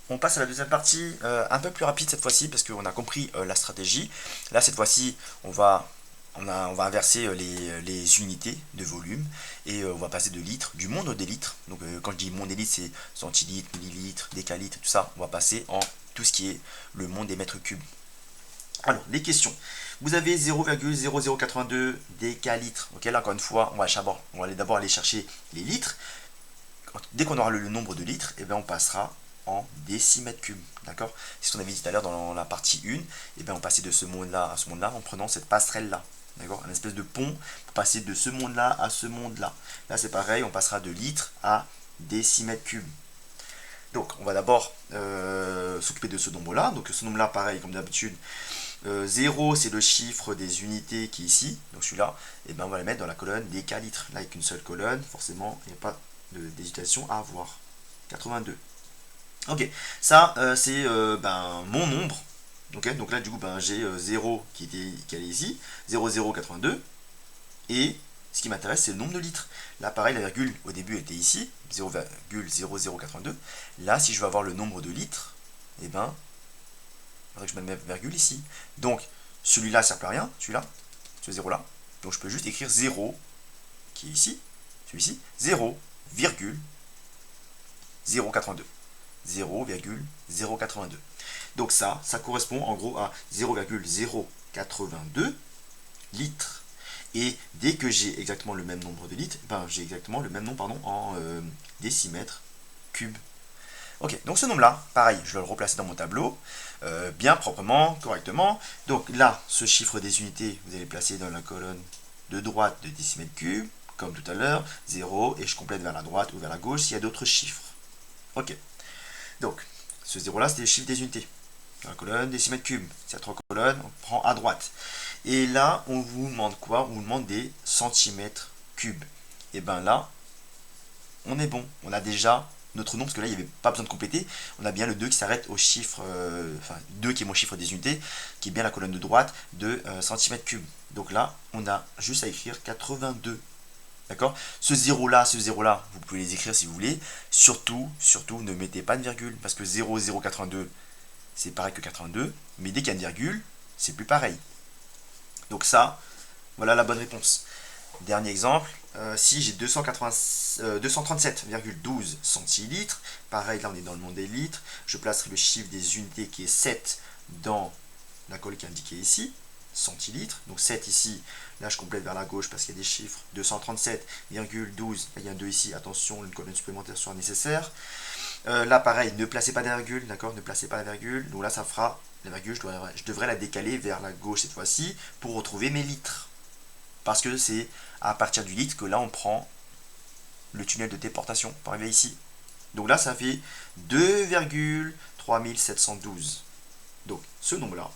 On passe à la deuxième partie, un peu plus rapide cette fois-ci parce qu'on a compris la stratégie. Là, cette fois-ci, on va inverser les unités de volume et on va passer de litres, du monde des litres. Donc, quand je dis monde des litres, c'est centilitres, millilitres, décalitres, tout ça. On va passer en tout ce qui est le monde des mètres cubes. Alors, les questions. Vous avez 0,0082 décalitres. Ok, là, encore une fois, on va aller d'abord aller chercher les litres. Dès qu'on aura le nombre de litres, eh bien, on passera en décimètres cubes. D'accord? C'est ce qu'on avait dit tout à l'heure dans la partie 1. Eh bien, on passait de ce monde-là à ce monde-là en prenant cette passerelle-là. D'accord? Un espèce de pont pour passer de ce monde-là à ce monde-là. Là, c'est pareil, on passera de litres à décimètres cubes. Donc, on va d'abord s'occuper de ce nombre-là. Donc, ce nombre-là, pareil, comme d'habitude, 0, c'est le chiffre des unités qui est ici. Donc, celui-là, eh ben, on va le mettre dans la colonne des calitres. Là, avec une seule colonne, forcément, il n'y a pas d'hésitation à avoir. 82. Ok, ça, c'est mon nombre. Okay, donc là, du coup, j'ai 0 qui allait ici, 0,082. Et ce qui m'intéresse, c'est le nombre de litres. Là, pareil, la virgule au début était ici, 0,0082. Là, si je veux avoir le nombre de litres, eh ben, il faudrait que je mette ma virgule ici. Donc, celui-là, ça ne sert plus à rien, celui-là, ce 0-là. Donc, je peux juste écrire 0, qui est ici, celui-ci, 0,082. 0,082. Donc ça correspond en gros à 0,082 litres. Et dès que j'ai exactement le même nombre de litres, j'ai exactement le même nombre en décimètres cubes. Ok, donc ce nombre-là, pareil, je vais le replacer dans mon tableau, bien proprement, correctement. Donc là, ce chiffre des unités, vous allez le placer dans la colonne de droite de décimètres cubes, comme tout à l'heure, 0, et je complète vers la droite ou vers la gauche s'il y a d'autres chiffres. Ok, donc ce 0-là, c'est les chiffres des unités. Dans la colonne décimètres cubes, s'il y a 3 colonnes, on prend à droite. Et là, on vous demande quoi? On vous demande des centimètres cubes. Et bien là, on est bon. On a déjà notre nombre, parce que là, il n'y avait pas besoin de compléter. On a bien le 2 qui s'arrête au chiffre, 2 qui est mon chiffre des unités, qui est bien la colonne de droite de centimètres cubes. Donc là, on a juste à écrire 82. D'accord? Ce 0-là, vous pouvez les écrire si vous voulez. Surtout, ne mettez pas de virgule, parce que 0,082, c'est pareil que 82, mais dès qu'il y a une virgule, c'est plus pareil. Donc ça, voilà la bonne réponse. Dernier exemple, si j'ai 237,12 centilitres, pareil, là on est dans le monde des litres, je placerai le chiffre des unités qui est 7 dans la colonne qui est indiquée ici, centilitres, donc 7 ici, là je complète vers la gauche parce qu'il y a des chiffres, 237,12, il y a un 2 ici, attention, une colonne supplémentaire sera nécessaire. Là pareil, ne placez pas de virgule, d'accord, ne placez pas la virgule, donc là ça fera, la virgule, je devrais la décaler vers la gauche cette fois-ci pour retrouver mes litres. Parce que c'est à partir du litre que là on prend le tunnel de déportation pour arriver ici. Donc là ça fait 2,3712. Donc ce nombre-là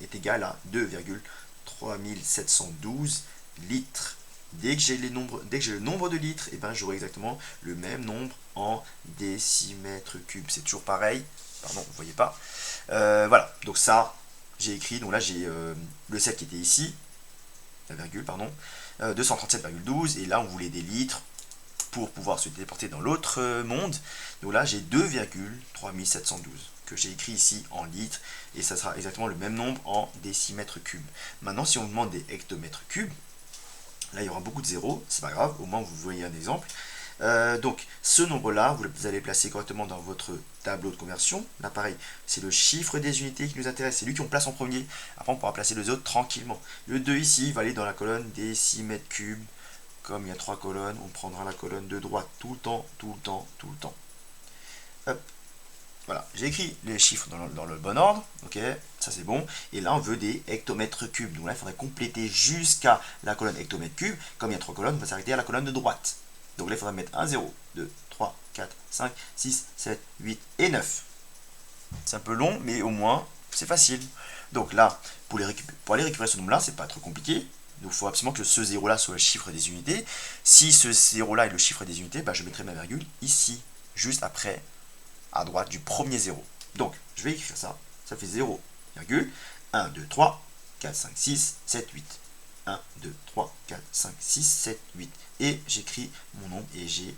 est égal à 2,3712 litres. Dès que j'ai le nombre de litres, j'aurai exactement le même nombre en décimètres cubes. C'est toujours pareil. Pardon, vous ne voyez pas. Voilà, donc ça, j'ai écrit. Donc là, j'ai le 7 qui était ici, la virgule, pardon, 237,12. Et là, on voulait des litres pour pouvoir se déporter dans l'autre monde. Donc là, j'ai 2,3712 que j'ai écrit ici en litres, et ça sera exactement le même nombre en décimètres cubes. Maintenant, si on demande des hectomètres cubes, là il y aura beaucoup de zéros, c'est pas grave, au moins vous voyez un exemple. Donc ce nombre-là, vous allez placer correctement dans votre tableau de conversion. Là pareil, c'est le chiffre des unités qui nous intéresse, c'est lui qu'on place en premier. Après on pourra placer les autres tranquillement. Le 2 ici va aller dans la colonne décimètres cubes. Comme il y a 3 colonnes, on prendra la colonne de droite tout le temps, tout le temps, tout le temps. Hop. Voilà, j'ai écrit les chiffres dans le bon ordre, ok, ça c'est bon. Et là on veut des hectomètres cubes. Donc là il faudrait compléter jusqu'à la colonne hectomètres cubes. Comme il y a 3 colonnes, on va s'arrêter à la colonne de droite. Donc là il faudra mettre 1, 0, 2, 3, 4, 5, 6, 7, 8 et 9. C'est un peu long, mais au moins c'est facile. Donc là, pour aller récupérer ce nombre-là, c'est pas trop compliqué. Donc il faut absolument que ce 0 là soit le chiffre des unités. Si ce 0 là est le chiffre des unités, je mettrai ma virgule ici, juste après, à droite du premier 0. Donc je vais écrire ça. Ça fait 0, 1, 2, 3, 4, 5, 6, 7, 8. 1, 2, 3, 4, 5, 6, 7, 8. Et j'écris mon nom et j'ai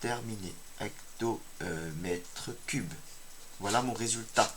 terminé. mètres cubes. Voilà mon résultat.